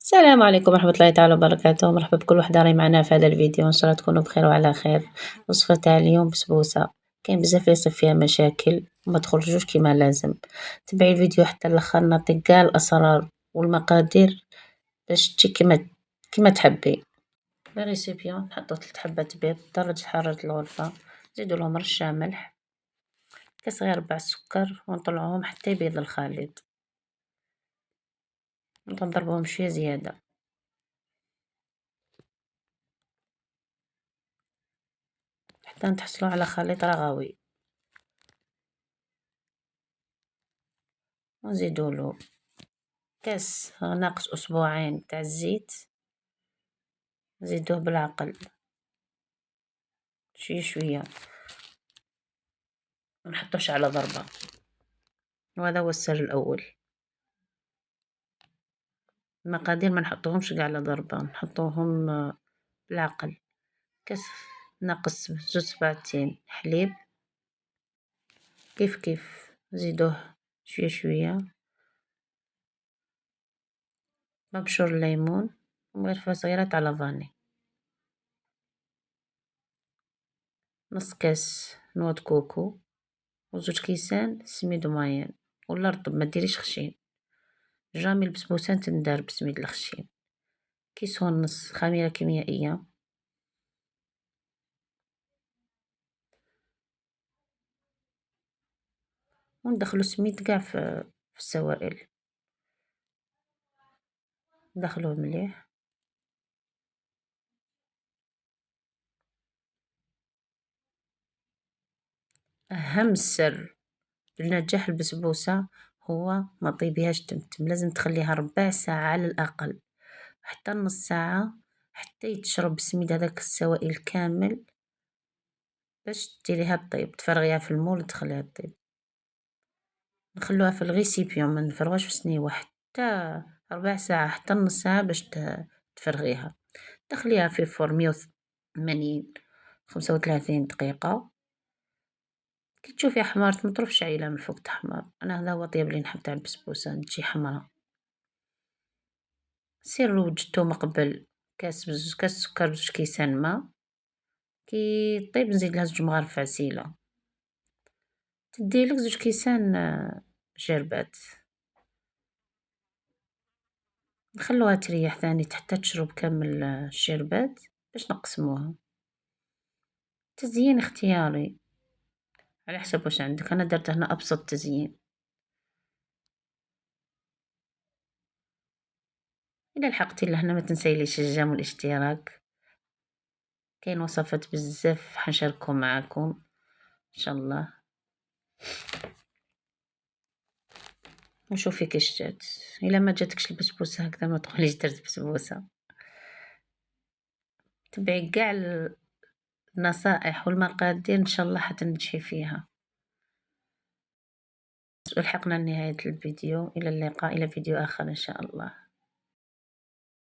السلام عليكم ورحمة الله تعالى وبركاته، مرحبا بكل وحدة راهي معنا في هذا الفيديو، إن شاء الله تكونوا بخير وعلى خير. الوصفة تاع اليوم بسبوسة، كاين بزاف يصيب فيها مشاكل وما تخرجوش كيما لازم. تبعي الفيديو حتى الآخر، نعطيك كاع الأسرار والمقادير باش تجي كيما تحبي. في ريسيبيون نحطو 3 حبات بيض، درجة حرارة الغرفة، نزيدو لهم رشة ملح، كاس صغير 4 سكر، ونطلعوهم حتى يبيض الخليط، نضربوهم شوية زيادة حتى نتحصلو على خليط رغوي، ونزيدولو كاس ناقص أسبوعين تاع الزيت، نزيدوه بالعقل شوية شوية، منحطوش على ضربة، وهذا هو السر الأول. المقادير ما نحطوهمش قاع على ضربة، نحطوهم بالعقل. كاس ناقص 2 سبعتين حليب، كيف كيف نزيدوه شوية شوية، مبشور الليمون، ومغرفة صغيرة تاع لافاني، نص كاس نوى كوكو، وزوج كيسان سميد مايان ولا رطب، ما ديريش خشين، جامي البسبوسة تندار بسميد الخشين. كيس ونص خميرة كيميائية، وندخلو السميد قاع في السوائل، ندخلوه مليح، أهم سر لنجاح البسبوسة هو ما طيبيهاش تمتم، لازم تخليها 4 ساعة على الأقل، حتى نص ساعة، حتى يتشرب السميد هذاك السوائل كامل باش ديريها طيب، تفرغيها في المول وتخليها طيب. نخلوها في الغيسيبيون، ما نفرغوهاش في السنيوة حتى 4 ساعة، حتى نص ساعة باش تفرغيها. دخليها في فرن 180 35 دقيقة، كي تشوفيها حمارت مطروفش عيلة من الفوق تحمر، أنا هذا هو الطياب اللي نحب تاع البسبوسة تجي حمرا. سير وجدتو مقبل كاس سكر بزوج كيسان ما، كي طيب نزيدلها 2 مغارف عسيلة، تديلك 2 كيسان جربات، نخلوها تريح ثاني حتى تشرب كامل الشربات باش نقسموها. تزيين اختياري على حسب واش عندك، أنا درت هنا أبسط تزيين. إذا لحقتي لهنا ما تنسيليش الجيم والاشتراك، كاين وصفات بزاف حنشاركهم معاكم إن شاء الله. وشوفي كيش جات، إلا ما جاتكش البسبوسة هكذا ما تقوليش درت بسبوسة. تبعي كاع النصائح والمقادير إن شاء الله حتنجحي فيها. لحقنا لنهاية الفيديو، إلى اللقاء إلى فيديو آخر إن شاء الله.